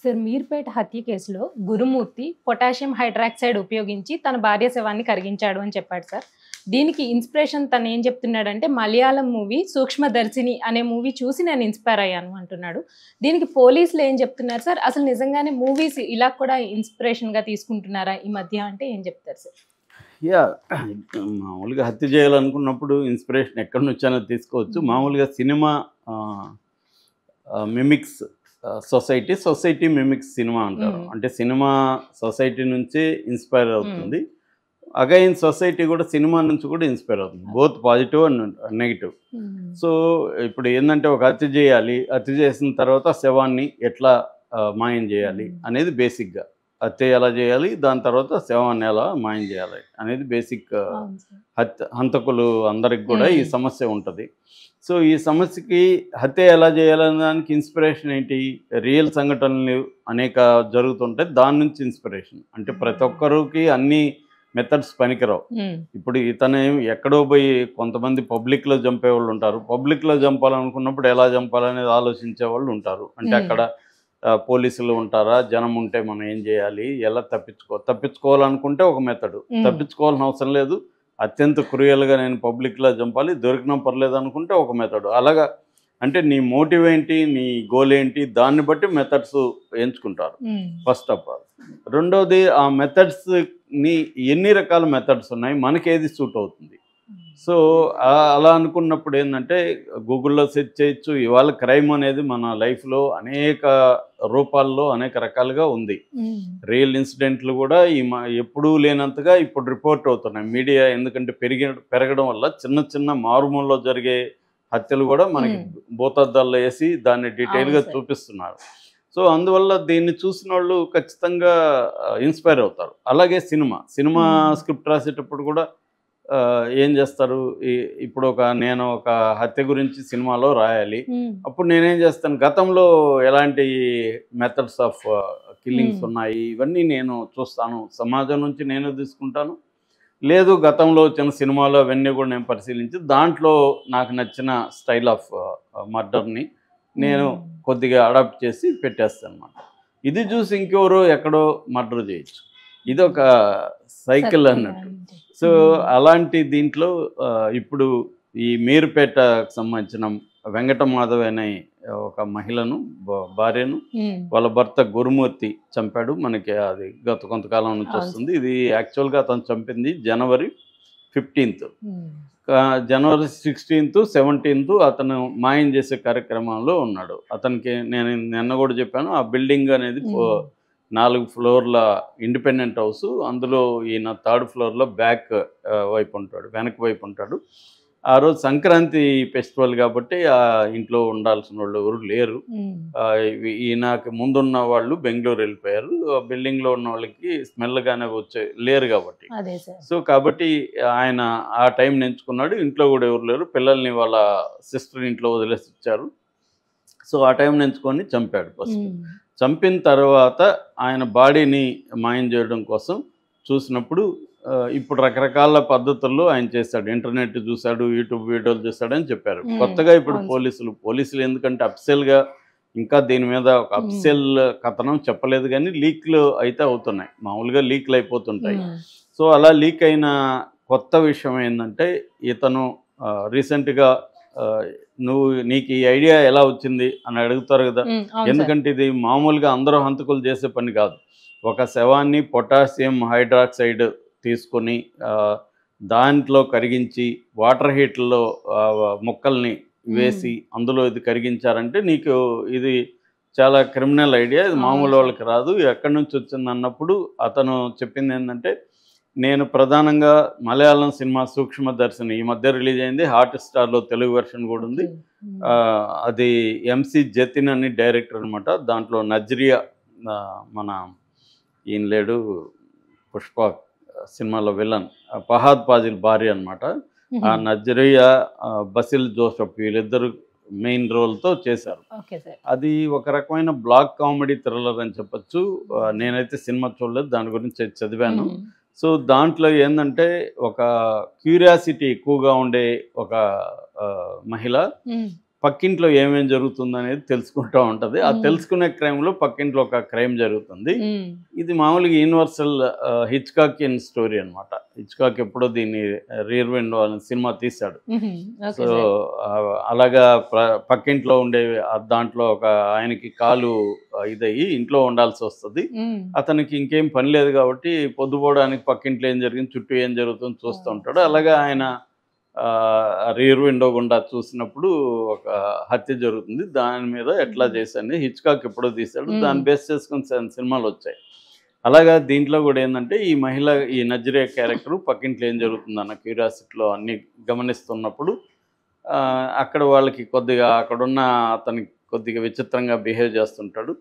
Sir Meerpet హత్య కేసులో గురుమూర్తి potassium hydroxide ఉపయోగించి తన భార్య శవాన్ని కరిగించాడు అని చెప్పాడు సార్. దీనికి ఇన్స్పిరేషన్ తను ఏం చెప్తున్నాడంటే మలయాళం మూవీ సూక్ష్మదర్శిని అనే మూవీ చూసి నేను ఇన్స్పైర్ అయ్యాను అంటున్నాడు. దీనికి పోలీసులు ఏం చెప్తున్నారు సార్? అసలు నిజంగానే మూవీస్ ఇలా కూడా ఇన్స్పిరేషన్గా తీసుకుంటున్నారా ఈ మధ్య అంటే ఏం చెప్తారు సార్? యా మామూలుగా హత్య చేయాలనుకున్నప్పుడు ఇన్స్పిరేషన్ ఎక్కడి నుంచైనా తీసుకోవచ్చు. మామూలుగా cinema mimics society mimics cinema అంటారు. అంటే సినిమా సొసైటీ నుంచి ఇన్స్పైర్ అవుతుంది, అగైన్ సొసైటీ కూడా సినిమా నుంచి కూడా ఇన్స్పైర్ అవుతుంది, both positive and negative. So ఇప్పుడు ఏంటంటే ఒక హత్య చేయాలి, హత్య చేసిన తర్వాత శవాన్ని ఎట్లా మాయం చేయాలి అనేది బేసిక్గా, హత్య ఎలా చేయాలి, దాని తర్వాత శవాన్ని ఎలా మాయం చేయాలి అనేది బేసిక్. హంతకులు అందరికి కూడా ఈ సమస్య ఉంటుంది. సో ఈ సమస్యకి హత్య ఎలా చేయాలనే దానికి ఇన్స్పిరేషన్ ఏంటి? రియల్ సంఘటనలు అనేక జరుగుతుంటాయి, దాని నుంచి ఇన్స్పిరేషన్. అంటే ప్రతి ఒక్కరికి అన్ని మెథడ్స్ పనికిరావు. ఇప్పుడు ఇతను ఎక్కడో పోయి కొంతమంది పబ్లిక్లో చంపే వాళ్ళు ఉంటారు, పబ్లిక్లో చంపాలనుకున్నప్పుడు ఎలా చంపాలనేది ఆలోచించే వాళ్ళు ఉంటారు. అంటే అక్కడ పోలీసులు ఉంటారా, జనం ఉంటే మనం ఏం చేయాలి, ఎలా తప్పించుకోవాలనుకుంటే ఒక మెథడు, తప్పించుకోవాల్సిన అవసరం లేదు, అత్యంత క్రూయల్గా నేను పబ్లిక్లో చంపాలి, దొరికినా పర్లేదు అనుకుంటే ఒక మెథడు. అలాగా అంటే నీ మోటివ్ ఏంటి, నీ గోల్ ఏంటి, దాన్ని బట్టి మెథడ్స్ ఎంచుకుంటారు ఫస్ట్ ఆఫ్ ఆల్. రెండోది ఆ మెథడ్స్ని ఎన్ని రకాల మెథడ్స్ ఉన్నాయి, మనకి ఏది సూట్ అవుతుంది. సో అలా అనుకున్నప్పుడు ఏంటంటే గూగుల్లో సెర్చ్ చేయొచ్చు. ఇవాళ క్రైమ్ అనేది మన లైఫ్లో అనేక రూపాల్లో అనేక రకాలుగా ఉంది. రియల్ ఇన్సిడెంట్లు కూడా ఎప్పుడూ లేనంతగా ఇప్పుడు రిపోర్ట్ అవుతున్నాయి మీడియా. ఎందుకంటే పెరగడం వల్ల చిన్న చిన్న మారుమూలలో జరిగే హత్యలు కూడా మనకి భూతద్దాల్లో వేసి దాన్ని డీటెయిల్గా చూపిస్తున్నారు. సో అందువల్ల దీన్ని చూసిన వాళ్ళు ఖచ్చితంగా ఇన్స్పైర్ అవుతారు. అలాగే సినిమా స్క్రిప్ట్ రాసేటప్పుడు కూడా ఏం చేస్తారు, ఇప్పుడు నేను ఒక హత్య గురించి సినిమాలో రాయాలి, అప్పుడు నేనేం చేస్తాను, గతంలో ఎలాంటి మెథడ్స్ ఆఫ్ కిల్లింగ్స్ ఉన్నాయి ఇవన్నీ నేను చూస్తాను, సమాజం నుంచి నేను తీసుకుంటాను. లేదు గతంలో వచ్చిన సినిమాలో అవన్నీ కూడా నేను పరిశీలించి దాంట్లో నాకు నచ్చిన స్టైల్ ఆఫ్ మర్డర్ని నేను కొద్దిగా అడాప్ట్ చేసి పెట్టేస్తాను అన్నమాట. ఇది చూసి ఇంకెవరో ఎక్కడో మర్డర్ చేయొచ్చు, ఇదొక సైకిల్ అన్నట్టు. సో అలాంటి దీంట్లో ఇప్పుడు ఈ మీర్పేటకు సంబంధించిన వెంకటమాధవ్ అనే ఒక మహిళను, భార్యను వాళ్ళ భర్త గురుమూర్తి చంపాడు. మనకి అది గత కొంతకాలం నుంచి వస్తుంది. ఇది యాక్చువల్గా అతను చంపింది జనవరి 15th. జనవరి 16th, 17th అతను మాయం చేసే కార్యక్రమంలో ఉన్నాడు. అతనికి నేను నిన్న కూడా చెప్పాను, ఆ బిల్డింగ్ అనేది 4 ఫ్లోర్ల ఇండిపెండెంట్ హౌస్, అందులో ఈయన 3rd ఫ్లోర్లో బ్యాక్ వైపు ఉంటాడు, వెనక వైపు ఉంటాడు. ఆ రోజు సంక్రాంతి ఫెస్టివల్ కాబట్టి ఆ ఇంట్లో ఉండాల్సిన వాళ్ళు ఎవరు లేరు. ఈయనకి ముందున్న వాళ్ళు బెంగళూరు వెళ్ళిపోయారు. ఆ బిల్డింగ్లో ఉన్న వాళ్ళకి స్మెల్గానే లేరు కాబట్టి. సో కాబట్టి ఆయన ఆ టైం ఎంచుకున్నాడు. ఇంట్లో కూడా ఎవరు లేరు, పిల్లల్ని వాళ్ళ సిస్టర్ ఇంట్లో వదిలేసి ఇచ్చారు. సో ఆ టైం ఎంచుకొని చంపాడు. ఫస్ట్ చంపిన తర్వాత ఆయన బాడీని మాయం చేయడం కోసం చూసినప్పుడు ఇప్పుడు రకరకాల పద్ధతుల్లో ఆయన చేశాడు. ఇంటర్నెట్ చూశాడు, యూట్యూబ్ వీడియోలు చూశాడని చెప్పారు. కొత్తగా ఇప్పుడు పోలీసులు ఎందుకంటే అఫిషియల్గా ఇంకా దీని మీద ఒక అఫిషియల్ కథనం చెప్పలేదు, కానీ లీక్లు అయితే అవుతున్నాయి, మామూలుగా లీక్లు అయిపోతుంటాయి. సో అలా లీక్ అయిన కొత్త విషయం ఏంటంటే ఇతను రీసెంట్గా నీకు ఈ ఐడియా ఎలా వచ్చింది అని అడుగుతారు కదా. ఎందుకంటే ఇది మామూలుగా అందరూ హంతకులు చేసే పని కాదు. ఒక శవాన్ని పొటాషియం హైడ్రాక్సైడ్ తీసుకొని దాంట్లో కరిగించి వాటర్ హీట్లో మొక్కల్ని వేసి అందులో ఇది కరిగించారంటే నీకు ఇది చాలా క్రిమినల్ ఐడియా, ఇది మామూలు వాళ్ళకి రాదు, ఎక్కడి నుంచి వచ్చింది అన్నప్పుడు అతను చెప్పింది ఏంటంటే, నేను ప్రధానంగా మలయాళం సినిమా సూక్ష్మదర్శిని ఈ మధ్య రిలీజ్ అయింది, హాట్‌స్టార్లో తెలుగు వెర్షన్ కూడా ఉంది. అది ఎంసి జతిన్ అని డైరెక్టర్ అనమాట. దాంట్లో నజ్రియా మన ఈయన లేడు, పుష్ప సినిమాలో విలన్ ఫహాద్ ఫాజిల్ భార్య అనమాట. ఆ నజ్రియా, బసిల్ జోసెఫ్ వీళ్ళిద్దరు మెయిన్ రోల్తో చేశారు. అది ఒక రకమైన బ్లాక్ కామెడీ థ్రిల్లర్ అని చెప్పచ్చు. నేనైతే సినిమా చూడలేదు, దాని గురించి చదివాను. సో దాంట్లో ఏంటంటే ఒక క్యూరియాసిటీ ఎక్కువగా ఉండే ఒక మహిళ పక్కింట్లో ఏమేం జరుగుతుంది అనేది తెలుసుకుంటూ ఉంటుంది. ఆ తెలుసుకునే క్రైమ్లో పక్కింట్లో ఒక క్రైమ్ జరుగుతుంది. ఇది మామూలుగా యూనివర్సల్ హిచ్కాకియన్ స్టోరీ అనమాట. హిచ్కాక్ ఎప్పుడో దీన్ని రియర్ విండో అనే సినిమా తీశాడు. సో అలాగా పక్కింట్లో ఉండే దాంట్లో ఒక ఆయనకి కాలు ఇదయ్యి ఇంట్లో ఉండాల్సి వస్తుంది. అతనికి ఇంకేం పని లేదు కాబట్టి పొద్దుపోవడానికి పక్కింట్లో ఏం జరిగింది, చుట్టూ ఏం జరుగుతుందో చూస్తూ ఉంటాడు. అలాగే ఆయన రియర్ విండో గుండా చూసినప్పుడు ఒక హత్య జరుగుతుంది. దాని మీద ఎట్లా చేశాను హిచ్కాక్ ఎప్పుడో తీశాడు. దాన్ని బేస్ చేసుకుని సినిమాలు వచ్చాయి. అలాగా దీంట్లో కూడా ఏంటంటే ఈ మహిళ, ఈ నజ్రియా క్యారెక్టర్ పక్కింట్లో ఏం జరుగుతుంది అన్న క్యూరియాసిటీలో అన్ని గమనిస్తున్నప్పుడు అక్కడ వాళ్ళకి కొద్దిగా అక్కడున్న అతనికి కొద్దిగా విచిత్రంగా బిహేవ్ చేస్తుంటాడు.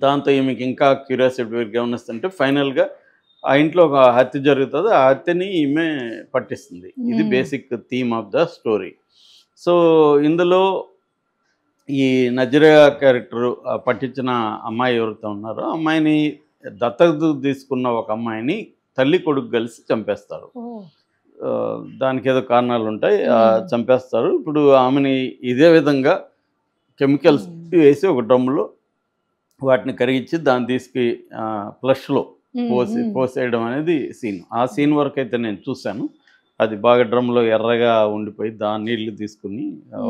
దాంతో ఈమెకి ఇంకా క్యూరియాసిటీ గమనిస్తుంటే ఫైనల్గా ఆ ఇంట్లో ఒక హత్య జరుగుతుంది. ఆ హత్యని ఈమె పట్టిస్తుంది. ఇది basic theme of the story. So ఇందులో ఈ నజ్రియా క్యారెక్టర్ పట్టించిన అమ్మాయి ఎవరితో ఉన్నారో అమ్మాయిని దత్తత తీసుకున్న ఒక అమ్మాయిని తల్లి కొడుకు కలిసి చంపేస్తారు. దానికి ఏదో కారణాలు ఉంటాయి, చంపేస్తారు. ఇప్పుడు ఆమెని ఇదే విధంగా కెమికల్స్ వేసి ఒక డ్రమ్లో వాటిని కరిగించి దాన్ని తీసుకు ఫ్లష్లో పోసేయడం అనేది సీన్. ఆ సీన్ వరకు అయితే నేను చూశాను. అది బాగా డ్రమ్లో ఎర్రగా ఉండిపోయి దాని నీళ్లు తీసుకుని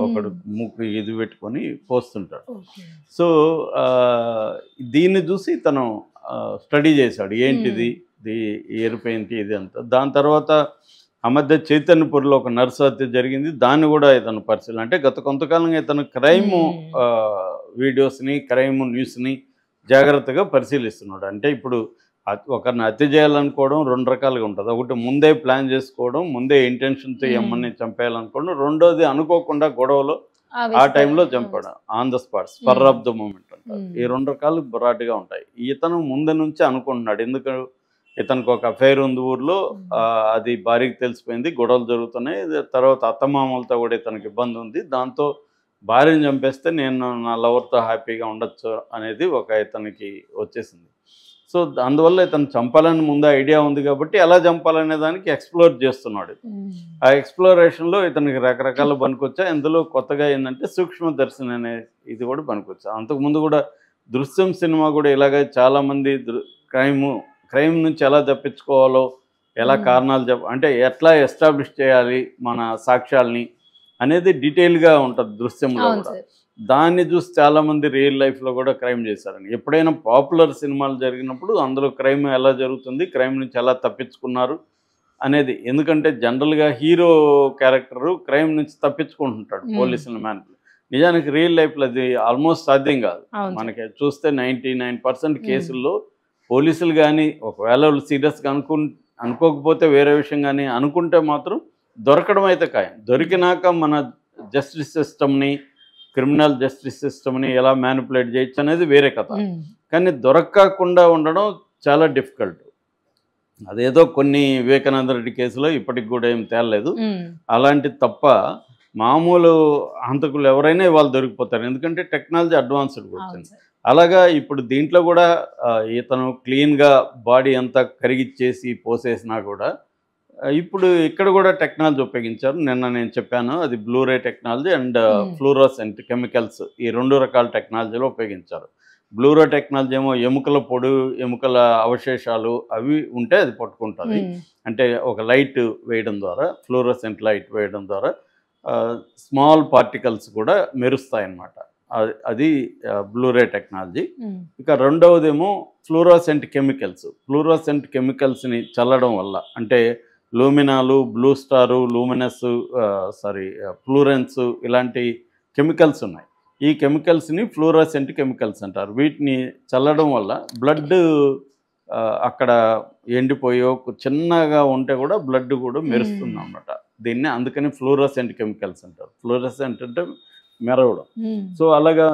ఒకడు మూకు ఇది పెట్టుకొని పోస్తుంటాడు. సో దీన్ని చూసి తను స్టడీ చేశాడు, ఏంటిది ఇది ఎరిపోయింది ఇది అంతా. దాని తర్వాత ఆ మధ్య చైతన్యపూర్లో ఒక నర్సు హత్య జరిగింది. దాన్ని కూడా ఇతను పరిశీలన, అంటే గత కొంతకాలంగా ఇతను క్రైమ్ వీడియోస్ని, క్రైమ్ న్యూస్ని జాగ్రత్తగా పరిశీలిస్తున్నాడు. అంటే ఇప్పుడు ఒకరిని హత్య చేయాలనుకోవడం రెండు రకాలుగా ఉంటుంది. ఒకటి ముందే ప్లాన్ చేసుకోవడం, ముందే ఇంటెన్షన్తో ఎమ్మని చంపేయాలనుకోవడం. రెండోది అనుకోకుండా గొడవలో ఆ టైంలో చంపడం, on the spot, spur of the moment అంటారు. ఈ రెండు రకాలు బ్రాడ్గా ఉంటాయి. ఇతను ముందు నుంచి అనుకుంటున్నాడు. ఎందుకు ఇతనికి ఒక అఫైర్ ఉంది ఊర్లో, అది భార్యకి తెలిసిపోయింది, గొడవలు జరుగుతున్నాయి. తర్వాత అత్తమామలతో కూడా ఇతనికి ఇబ్బంది ఉంది. దాంతో భార్యను చంపేస్తే నేను నా లవర్తో హ్యాపీగా ఉండొచ్చు అనేది ఒక ఇతనికి వచ్చేసింది. సో అందువల్ల ఇతను చంపాలని ముందు ఐడియా ఉంది కాబట్టి ఎలా చంపాలనే దానికి ఎక్స్ప్లోర్ చేస్తున్నాడు. ఆ ఎక్స్ప్లోరేషన్లో ఇతనికి రకరకాల పనికొచ్చా. ఇందులో కొత్తగా ఏంటంటే సూక్ష్మదర్శిని అనే ఇది కూడా పనికొచ్చా. అంతకుముందు కూడా దృశ్యం సినిమా కూడా ఇలాగ చాలామంది క్రైమ్ నుంచి ఎలా తప్పించుకోవాలో, ఎలా కారణాలు అంటే ఎట్లా ఎస్టాబ్లిష్ చేయాలి మన సాక్ష్యాల్ని అనేది డీటెయిల్గా ఉంటుంది దృశ్యంలో కూడా. దాన్ని చూసి చాలామంది రియల్ లైఫ్లో కూడా క్రైమ్ చేశారని. ఎప్పుడైనా పాపులర్ సినిమాలు జరిగినప్పుడు అందులో క్రైమ్ ఎలా జరుగుతుంది, క్రైమ్ నుంచి ఎలా తప్పించుకున్నారు అనేది. ఎందుకంటే జనరల్గా హీరో క్యారెక్టరు క్రైమ్ నుంచి తప్పించుకుంటుంటాడు పోలీసుల మ్యాన్పుల్. నిజానికి రియల్ లైఫ్లో అది ఆల్మోస్ట్ సాధ్యం కాదు. మనకి చూస్తే 99% కేసుల్లో పోలీసులు కానీ ఒకవేళ వాళ్ళు సీరియస్గా అనుకోకపోతే వేరే విషయం కానీ అనుకుంటే మాత్రం దొరకడం అయితే ఖాయం. దొరికినాక మన జస్టిస్ సిస్టమ్ని, క్రిమినల్ జస్టిస్ సిస్టమ్ని ఎలా మ్యానిపులేట్ చేయొచ్చు అనేది వేరే కథ. కానీ దొరకకుండా ఉండడం చాలా డిఫికల్ట్. అదేదో కొన్ని వివేకానంద రెడ్డి కేసులో ఇప్పటికి కూడా ఏం తేలలేదు. అలాంటి తప్ప మామూలు హంతకులు ఎవరైనా ఇవాళ దొరికిపోతారు. ఎందుకంటే టెక్నాలజీ అడ్వాన్స్డ్ వచ్చింది. అలాగా ఇప్పుడు దీంట్లో కూడా ఇతను క్లీన్గా బాడీ అంతా కరిగిచ్చేసి పోసేసినా కూడా ఇప్పుడు ఇక్కడ కూడా టెక్నాలజీ ఉపయోగించారు. నిన్న నేను చెప్పాను, అది బ్లూరే టెక్నాలజీ అండ్ ఫ్లూరోసెంట్ కెమికల్స్, ఈ రెండు రకాల టెక్నాలజీలో ఉపయోగించారు. బ్లూరే టెక్నాలజీ ఏమో ఎముకల పొడి, ఎముకల అవశేషాలు అవి ఉంటే అది పట్టుకుంటుంది. అంటే ఒక లైట్ వేయడం ద్వారా, ఫ్లూరోసెంట్ లైట్ వేయడం ద్వారా స్మాల్ పార్టికల్స్ కూడా మెరుస్తాయి అన్నమాట. అది బ్లూరే టెక్నాలజీ. ఇక రెండవదేమో ఫ్లూరోసెంట్ కెమికల్స్. ఫ్లూరోసెంట్ కెమికల్స్ని చల్లడం వల్ల, అంటే లూమినాలు, బ్లూ స్టారు, లూమినస్, ఫ్లూరెన్స్ ఇలాంటి కెమికల్స్ ఉన్నాయి. ఈ కెమికల్స్ని ఫ్లూరోసెంట్ కెమికల్స్ అంటారు. వీటిని చల్లడం వల్ల బ్లడ్ అక్కడ ఎండిపోయో చిన్నగా ఉంటే కూడా బ్లడ్ కూడా మెరుస్తుంది అన్నమాట. దీన్ని అందుకని ఫ్లూరోసెంట్ కెమికల్స్ అంటారు. ఫ్లూరోసెంట్ అంటే మెరవడం. సో అలాగా